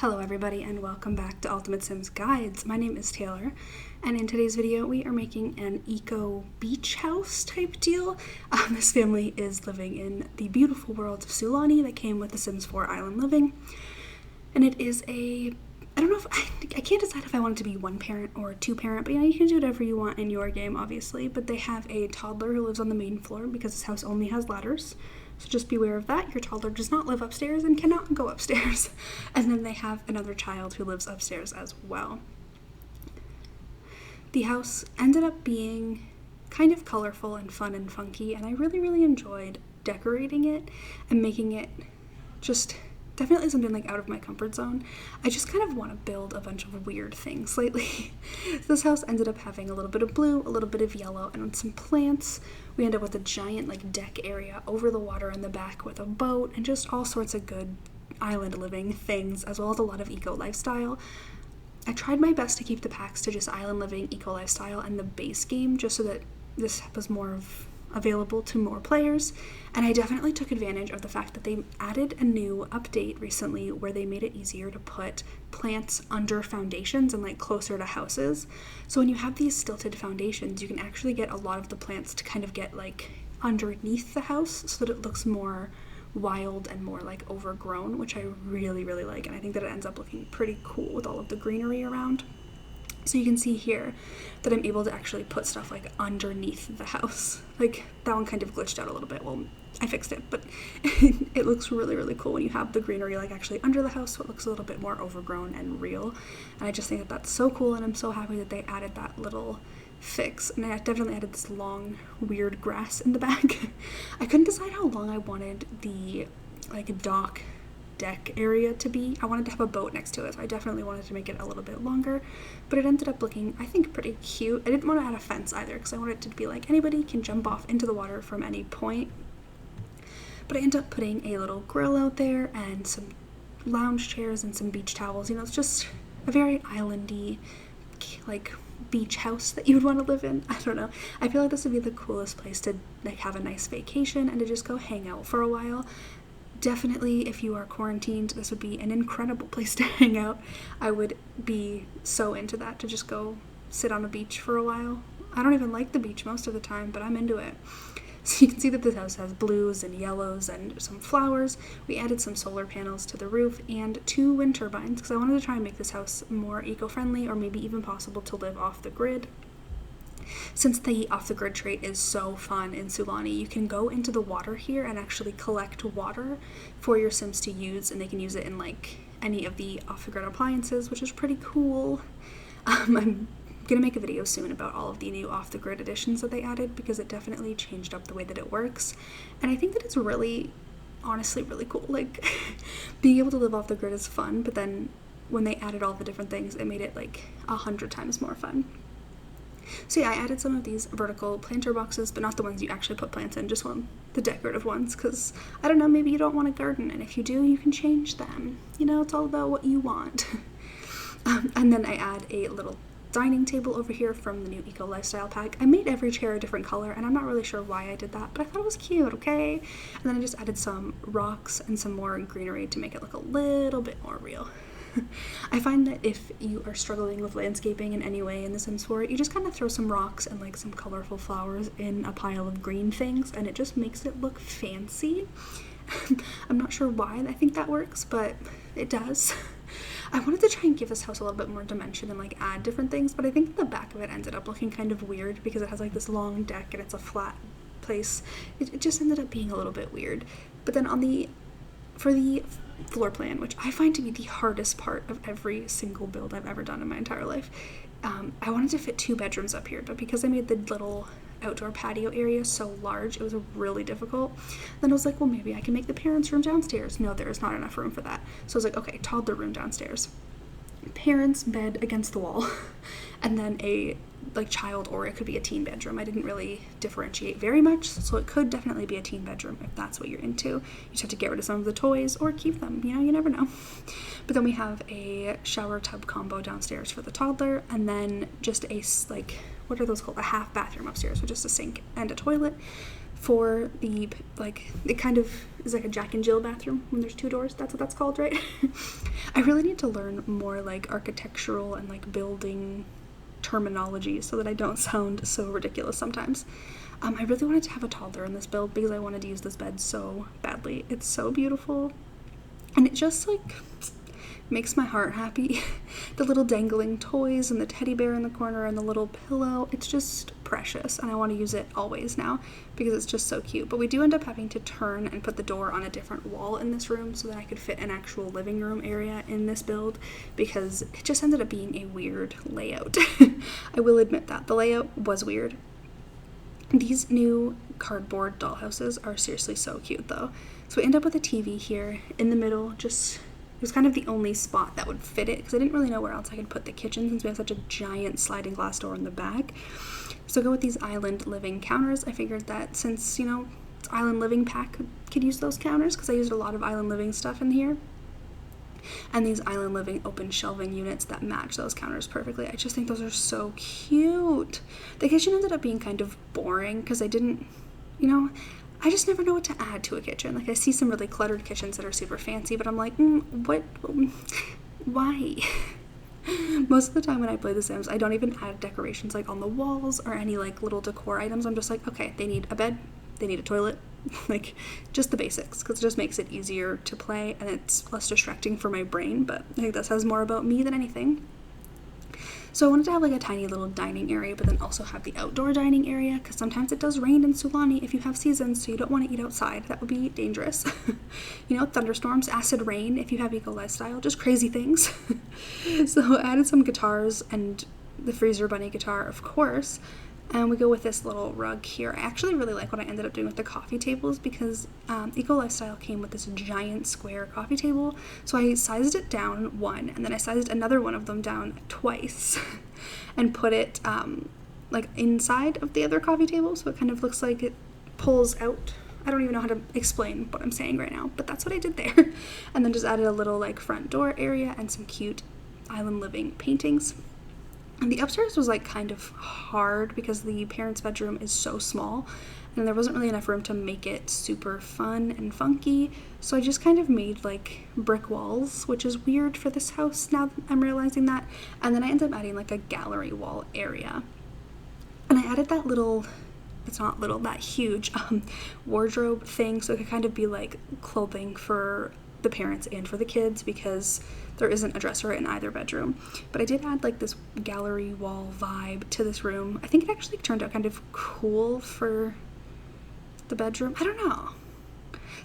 Hello everybody and welcome back to Ultimate Sims Guides. My name is Taylor and in today's video we are making an eco beach house type deal. This family is living in the beautiful world of Sulani that came with the Sims 4 Island Living. And it is I don't know if, I can't decide if I want it to be one parent or two parent, but you can do whatever you want in your game obviously. But they have a toddler who lives on the main floor because this house only has ladders. So just beware of that. Your toddler does not live upstairs and cannot go upstairs. And then they have another child who lives upstairs as well. The house ended up being kind of colorful and fun and funky, and I really enjoyed decorating it and making it just definitely something like out of my comfort zone. I just kind of want to build a bunch of weird things lately. This house ended up having a little bit of blue, a little bit of yellow, and some plants. We end up with a giant like deck area over the water in the back with a boat and just all sorts of good island living things, as well as a lot of eco lifestyle. I tried my best to keep the packs to just island living, eco lifestyle, and the base game just so that this was more available to more players, and I definitely took advantage of the fact that they added a new update recently where they made it easier to put plants under foundations and like closer to houses. So when you have these stilted foundations, you can actually get a lot of the plants to kind of get like underneath the house so that it looks more wild and more like overgrown, which I really like, and I think that it ends up looking pretty cool with all of the greenery around. So you can see here that I'm able to actually put stuff like underneath the house. Like that one kind of glitched out a little bit. Well, I fixed it, but it looks really cool when you have the greenery like actually under the house, so it looks a little bit more overgrown and real. And I just think that that's so cool, and I'm so happy that they added that little fix. And I definitely added this long weird grass in the back. I couldn't decide how long I wanted the like deck area to be. I wanted to have a boat next to it, so I definitely wanted to make it a little bit longer, but it ended up looking, I think, pretty cute. I didn't want to add a fence either because I wanted it to be like anybody can jump off into the water from any point. But I ended up putting a little grill out there and some lounge chairs and some beach towels. It's just a very islandy like beach house that you would want to live in. I don't know. I feel like this would be the coolest place to like have a nice vacation and to just go hang out for a while. Definitely, if you are quarantined, this would be an incredible place to hang out. I would be so into that, to just go sit on a beach for a while. I don't even like the beach most of the time, but I'm into it. So you can see that this house has blues and yellows and some flowers. We added some solar panels to the roof and 2 wind turbines because I wanted to try and make this house more eco-friendly, or maybe even possible to live off the grid. Since the off-the-grid trait is so fun in Sulani, you can go into the water here and actually collect water for your Sims to use, and they can use it in like any of the off-the-grid appliances, which is pretty cool. I'm gonna make a video soon about all of the new off-the-grid additions that they added because it definitely changed up the way that it works, and I think that it's really, honestly, really cool. Like being able to live off the grid is fun, but then when they added all the different things, it made it like 100 times more fun. So yeah, I added some of these vertical planter boxes, but not the ones you actually put plants in, just the decorative ones, because, I don't know, maybe you don't want a garden, and if you do, you can change them. It's all about what you want. And then I add a little dining table over here from the new Eco Lifestyle pack. I made every chair a different color, and I'm not really sure why I did that, but I thought it was cute, okay? And then I just added some rocks and some more greenery to make it look a little bit more real. I find that if you are struggling with landscaping in any way in The Sims 4, you just kind of throw some rocks and like some colorful flowers in a pile of green things, and it just makes it look fancy. I'm not sure why I think that works, but it does. I wanted to try and give this house a little bit more dimension and like add different things, but I think the back of it ended up looking kind of weird because it has like this long deck and it's a flat place. It just ended up being a little bit weird. But then for the floor plan, which I find to be the hardest part of every single build I've ever done in my entire life, I wanted to fit 2 bedrooms up here, but because I made the little outdoor patio area so large, it was really difficult. Then I was like, well, maybe I can make the parents' room downstairs. No, there is not enough room for that. So I was like, okay, toddler room downstairs, parents' bed against the wall, and then a like child, or it could be a teen bedroom. I didn't really differentiate very much, so it could definitely be a teen bedroom if that's what you're into. You just have to get rid of some of the toys or keep them, you never know. But then we have a shower tub combo downstairs for the toddler, and then just a like, what are those called, a half bathroom upstairs with just a sink and a toilet. for the, like, it kind of is like a Jack and Jill bathroom when there's 2 doors. That's what that's called, right? I really need to learn more like architectural and like building terminology so that I don't sound so ridiculous sometimes. I really wanted to have a toddler in this build because I wanted to use this bed so badly. It's so beautiful, and it just like makes my heart happy. The little dangling toys and the teddy bear in the corner and the little pillow, it's just precious, and I want to use it always now because it's just so cute. But we do end up having to turn and put the door on a different wall in this room so that I could fit an actual living room area in this build, because it just ended up being a weird layout. I will admit that the layout was weird. These new cardboard dollhouses are seriously so cute though. So we end up with a TV here in the middle. Just, it was kind of the only spot that would fit it because I didn't really know where else I could put the kitchen since we have such a giant sliding glass door in the back. So go with these island living counters. I figured that since, you know, it's island living pack could use those counters because I used a lot of island living stuff in here. And these island living open shelving units that match those counters perfectly. I just think those are so cute. The kitchen ended up being kind of boring because I didn't, you know, I just never know what to add to a kitchen. Like, I see some really cluttered kitchens that are super fancy, but I'm like, why? Most of the time when I play The Sims, I don't even add decorations like on the walls or any like little decor items. I'm just like, okay, they need a bed, they need a toilet, like just the basics, because it just makes it easier to play and it's less distracting for my brain. But I think that says more about me than anything. So I wanted to have like a tiny little dining area, but then also have the outdoor dining area because sometimes it does rain in Sulani if you have seasons, so you don't want to eat outside. That would be dangerous. You know, thunderstorms, acid rain if you have eco lifestyle, just crazy things. So I added some guitars and the Freezer Bunny guitar, of course. And we go with this little rug here. I actually really like what I ended up doing with the coffee tables because Eco Lifestyle came with this giant square coffee table. So I sized it down one, and then I sized another one of them down twice and put it like inside of the other coffee table. So it kind of looks like it pulls out. I don't even know how to explain what I'm saying right now, but that's what I did there. And then just added a little like front door area and some cute island living paintings. And the upstairs was like kind of hard because the parents' bedroom is so small and there wasn't really enough room to make it super fun and funky. So I just kind of made like brick walls, which is weird for this house now that I'm realizing that. And then I ended up adding like a gallery wall area. And I added that little, it's not little, that huge wardrobe thing, so it could kind of be like clothing for the parents and for the kids because there isn't a dresser in either bedroom. But I did add like this gallery wall vibe to this room. I think it actually turned out kind of cool for the bedroom. I don't know.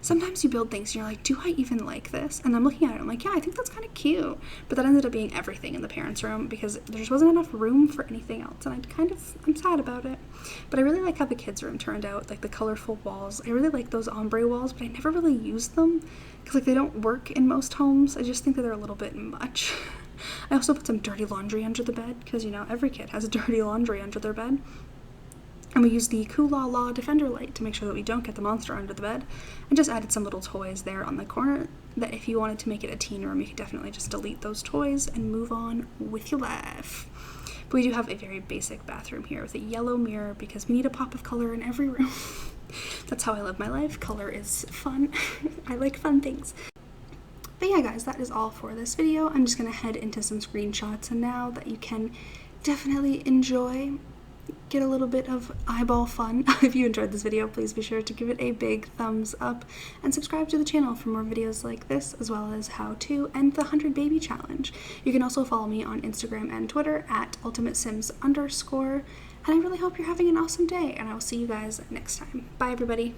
Sometimes you build things and you're like, do I even like this? And I'm looking at it, I'm like, yeah, I think that's kind of cute. But that ended up being everything in the parents' room because there just wasn't enough room for anything else. And I'm sad about it. But I really like how the kids' room turned out, like the colorful walls. I really like those ombre walls, but I never really used them because like they don't work in most homes. I just think that they're a little bit much. I also put some dirty laundry under the bed because, you know, every kid has dirty laundry under their bed. And we used the Kula La Defender light to make sure that we don't get the monster under the bed. And just added some little toys there on the corner that if you wanted to make it a teen room, you could definitely just delete those toys and move on with your life. But we do have a very basic bathroom here with a yellow mirror because we need a pop of color in every room. That's how I live my life. Color is fun. I like fun things. But yeah, guys, that is all for this video. I'm just going to head into some screenshots and now that you can definitely enjoy, get a little bit of eyeball fun. If you enjoyed this video, please be sure to give it a big thumbs up and subscribe to the channel for more videos like this, as well as how to end the 100 baby challenge. You can also follow me on Instagram and Twitter at ultimatesims_. And I really hope you're having an awesome day, and I will see you guys next time. Bye, everybody.